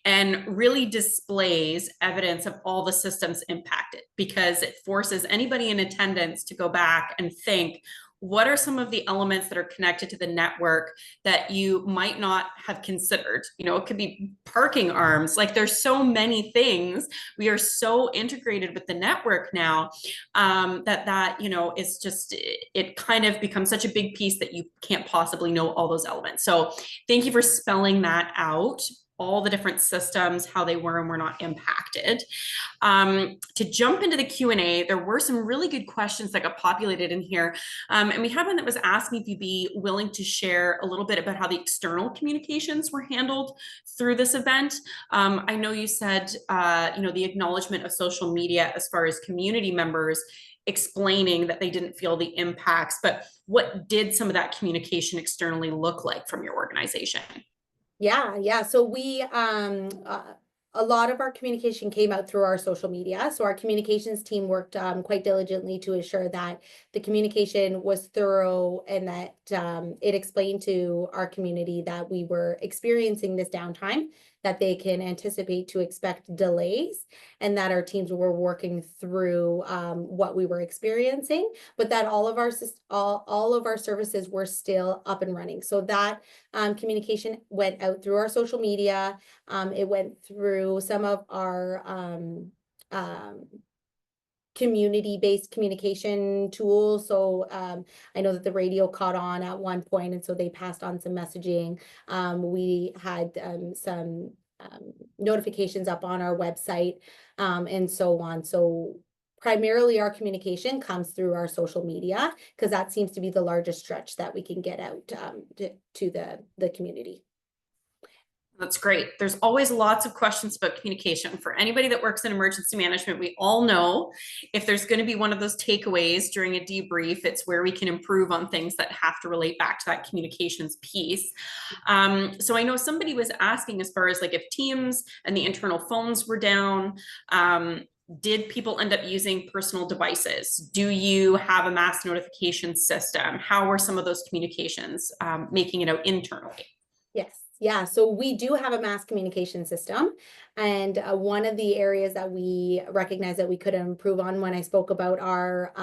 S2: and really displays evidence of all the systems impacted, because it forces anybody in attendance to go back and think, what are some of the elements that are connected to the network that you might not have considered? You know, it could be parking arms. Like, there's so many things. We are so integrated with the network now that you know, is just, it kind of becomes such a big piece that you can't possibly know all those elements. So thank you for spelling that out, all the different systems, how they were and were not impacted. To jump into the Q&A, there were some really good questions that got populated in here. And we have one that was asking if you'd be willing to share a little bit about how the external communications were handled through this event. I know you said, you know, the acknowledgement of social media as far as community members explaining that they didn't feel the impacts, but what did some of that communication externally look like from your organization?
S3: Yeah. So we, a lot of our communication came out through our social media. So our communications team worked quite diligently to ensure that the communication was thorough and that it explained to our community that we were experiencing this downtime, that they can anticipate to expect delays, and that our teams were working through what we were experiencing, but that all of our services were still up and running. So that communication went out through our social media. It went through some of our community-based communication tools. So I know that the radio caught on at one point, and so they passed on some messaging. We had some notifications up on our website, and so on. So primarily our communication comes through our social media, because that seems to be the largest stretch that we can get out to the community.
S2: That's great. There's always lots of questions about communication. For anybody that works in emergency management, we all know if there's going to be one of those takeaways during a debrief, it's where we can improve on things that have to relate back to that communications piece. So I know somebody was asking as far as like if Teams and the internal phones were down, did people end up using personal devices? Do you have a mass notification system? How were some of those communications making it out internally?
S3: Yes. Yeah, so we do have a mass communication system, and one of the areas that we recognize that we could improve on, when I spoke about our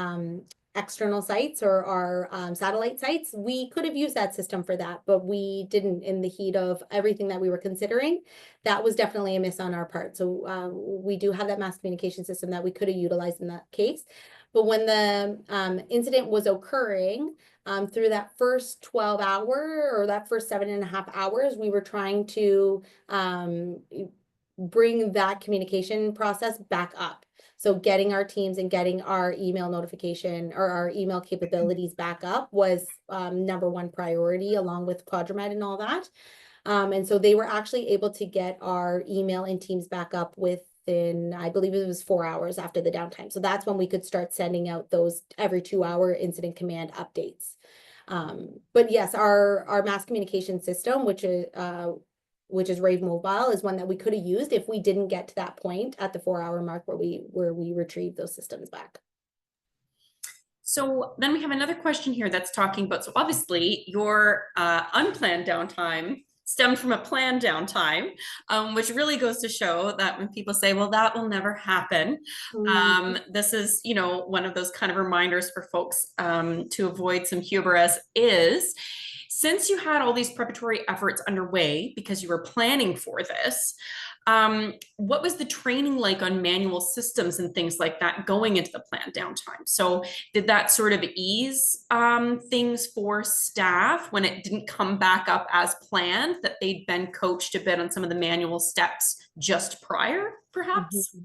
S3: external sites or our satellite sites, we could have used that system for that, but we didn't in the heat of everything that we were considering. That was definitely a miss on our part. So we do have that mass communication system that we could have utilized in that case. But when the incident was occurring, through that first 12-hour or that first 7.5 hours, we were trying to bring that communication process back up. So getting our teams and getting our email notification or our email capabilities back up was #1 priority, along with Quadramed and all that. And so they were actually able to get our email and Teams back up within, I believe it was 4 hours after the downtime. So that's when we could start sending out those every 2-hour incident command updates. But yes, our mass communication system, which is Rave Mobile, is one that we could have used if we didn't get to that point at the 4-hour mark where we retrieved those systems back.
S2: So then we have another question here that's talking about, so obviously your unplanned downtime stemmed from a planned downtime, which really goes to show that when people say, well, that will never happen, this is, you know, one of those kind of reminders for folks to avoid some hubris is, since you had all these preparatory efforts underway because you were planning for this, what was the training like on manual systems and things like that going into the planned downtime? So did that sort of ease things for staff when it didn't come back up as planned, that they'd been coached a bit on some of the manual steps just prior, perhaps?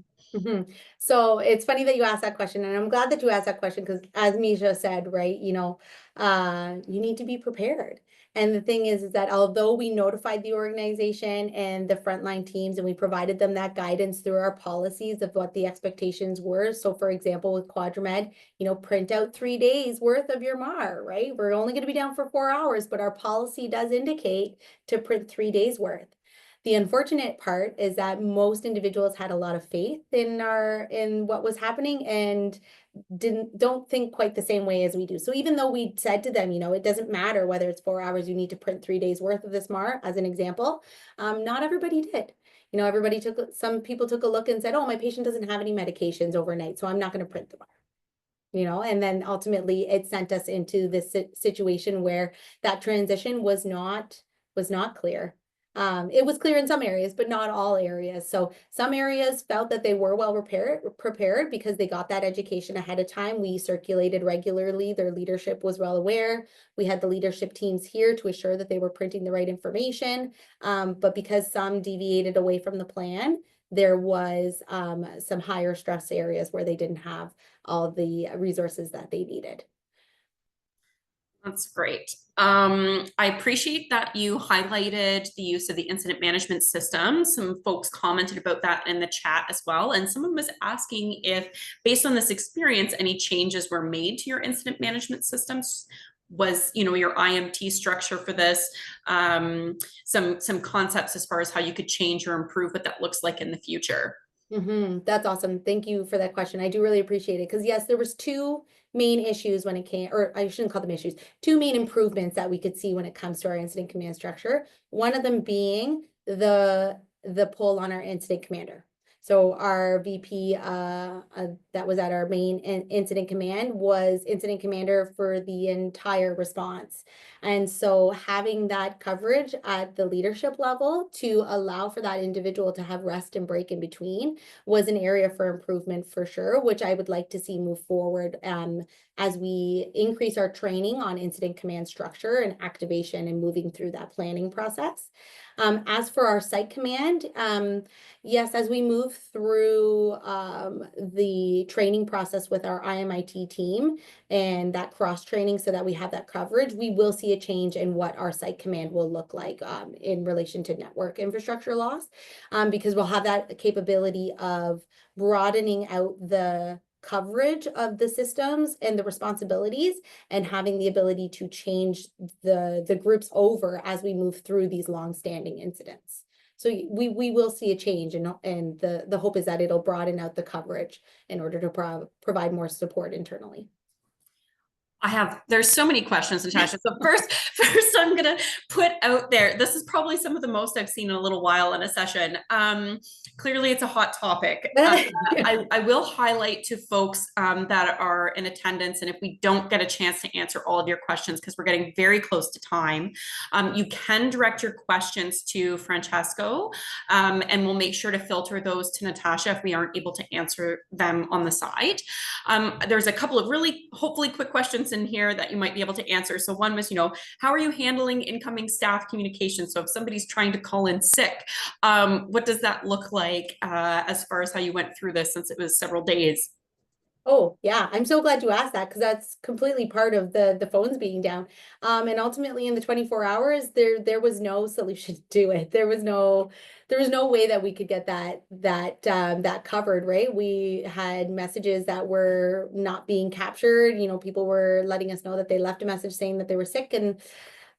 S3: So it's funny that you asked that question, and I'm glad that you asked that question, because as Misha said, right, you know, you need to be prepared. And the thing is that although we notified the organization and the frontline teams, and we provided them that guidance through our policies of what the expectations were. So for example, with Quadramed, you know, print out 3 days worth of your MAR, right? We're only going to be down for 4 hours, but our policy does indicate to print 3 days worth. The unfortunate part is that most individuals had a lot of faith in what was happening, and don't think quite the same way as we do. So even though we said to them, it doesn't matter whether it's 4 hours, you need to print 3 days worth of this MAR as an example, not everybody did. Some people took a look and said, oh, my patient doesn't have any medications overnight, so I'm not going to print the MAR. And then ultimately it sent us into this situation where that transition was not clear. It was clear in some areas, but not all areas. So some areas felt that they were well prepared because they got that education ahead of time. We circulated regularly. Their leadership was well aware. We had the leadership teams here to assure that they were printing the right information. But because some deviated away from the plan, there was some higher stress areas where they didn't have all the resources that they needed.
S2: That's great. I appreciate that you highlighted the use of the incident management system. Some folks commented about that in the chat as well. And someone was asking if, based on this experience, any changes were made to your incident management systems. Was, your IMT structure for this, some concepts as far as how you could change or improve what that looks like in the future.
S3: That's awesome. Thank you for that question. I do really appreciate it because yes, there was 2 main issues when it came, or I shouldn't call them issues, 2 main improvements that we could see when it comes to our incident command structure. One of them being the pull on our incident commander. So our VP that was at our main incident command was incident commander for the entire response. And so having that coverage at the leadership level to allow for that individual to have rest and break in between was an area for improvement for sure, which I would like to see move forward as we increase our training on incident command structure and activation and moving through that planning process. As for our site command, yes, as we move through the training process with our IMIT team and that cross training so that we have that coverage, we will see a change in what our site command will look like in relation to network infrastructure loss, because we'll have that capability of broadening out the coverage of the systems and the responsibilities and having the ability to change the groups over as we move through these long-standing incidents. So we will see a change, and the hope is that it'll broaden out the coverage in order to provide more support internally.
S2: There's so many questions, Natasha. So first I'm gonna put out there, this is probably some of the most I've seen in a little while in a session. Clearly it's a hot topic. I will highlight to folks that are in attendance, and if we don't get a chance to answer all of your questions, because we're getting very close to time, you can direct your questions to Francesco, and we'll make sure to filter those to Natasha if we aren't able to answer them on the side. There's a couple of really, hopefully quick questions in here that you might be able to answer. So one was, how are you handling incoming staff communication? So if somebody's trying to call in sick, what does that look like as far as how you went through this, since it was several days?
S3: Oh, yeah. I'm so glad you asked that because that's completely part of the phones being down. And ultimately in the 24 hours, there was no solution to it. There was no way that we could get that covered, right? We had messages that were not being captured. People were letting us know that they left a message saying that they were sick, and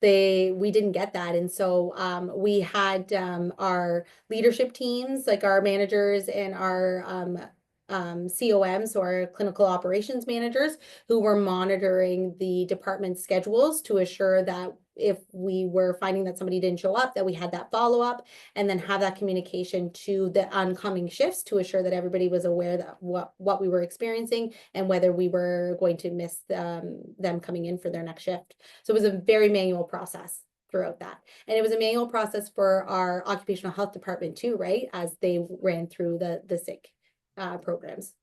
S3: we didn't get that. And so we had our leadership teams, like our managers and our COM, so our clinical operations managers, who were monitoring the department schedules to assure that if we were finding that somebody didn't show up, that we had that follow-up, and then have that communication to the oncoming shifts to assure that everybody was aware that what we were experiencing and whether we were going to miss them coming in for their next shift. So it was a very manual process throughout that. And it was a manual process for our occupational health department too, right? As they ran through the sick programs.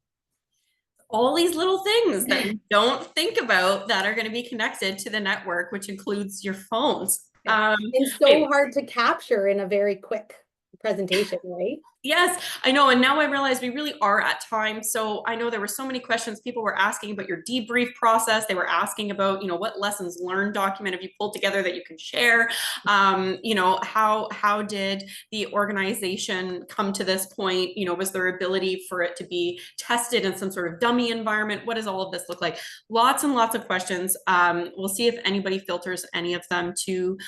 S2: All these little things that we don't think about that are going to be connected to the network, which includes your phones.
S3: It's so hard to capture in a very quick presentation, right?
S2: Yes, I know. And now I realize we really are at time. So I know there were so many questions people were asking about your debrief process. They were asking about, what lessons learned document have you pulled together that you can share? How did the organization come to this point? Was there ability for it to be tested in some sort of dummy environment? What does all of this look like? Lots and lots of questions. We'll see if anybody filters any of them to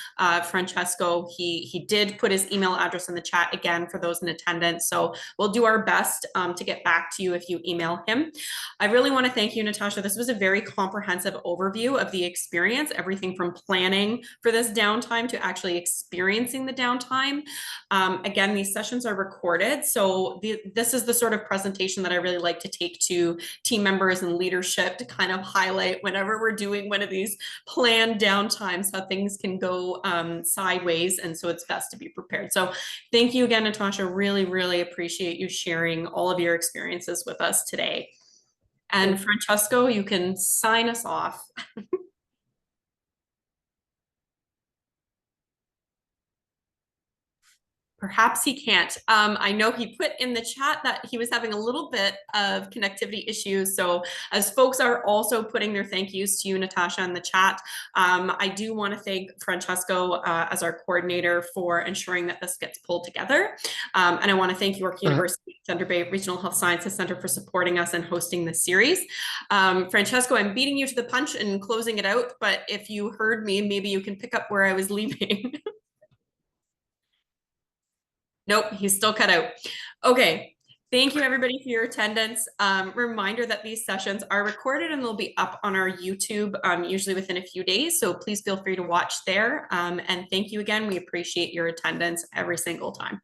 S2: Francesco. He did put his email address in the chat again for those in attendance. attendance. So we'll do our best to get back to you if you email him. I really want to thank you, Natasha. This was a very comprehensive overview of the experience, everything from planning for this downtime to actually experiencing the downtime. Again, these sessions are recorded. So this is the sort of presentation that I really like to take to team members and leadership to kind of highlight whenever we're doing one of these planned downtimes, how things can go sideways. And so it's best to be prepared. So thank you again, Natasha. Really, really appreciate you sharing all of your experiences with us today. And Francesco, you can sign us off. Perhaps he can't. I know he put in the chat that he was having a little bit of connectivity issues. So as folks are also putting their thank yous to you, Natasha, in the chat, I do want to thank Francesco as our coordinator for ensuring that this gets pulled together. And I want to thank York University Thunder Bay Regional Health Sciences Center for supporting us and hosting this series. Francesco, I'm beating you to the punch and closing it out, but if you heard me, maybe you can pick up where I was leaving. Nope, he's still cut out. Okay, thank you everybody for your attendance. Reminder that these sessions are recorded and they'll be up on our YouTube usually within a few days. So please feel free to watch there. And thank you again. We appreciate your attendance every single time.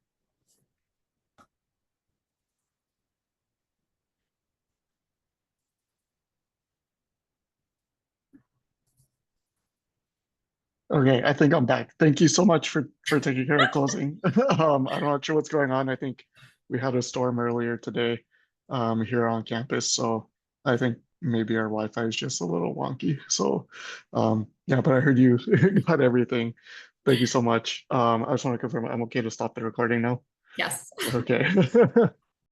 S1: Okay, I think I'm back. Thank you so much for taking care of closing. I'm not sure what's going on. I think we had a storm earlier today here on campus, so I think maybe our Wi-Fi is just a little wonky. So yeah, but I heard you got everything. Thank you so much. I just want to confirm I'm okay to stop the recording now.
S2: Yes.
S1: Okay.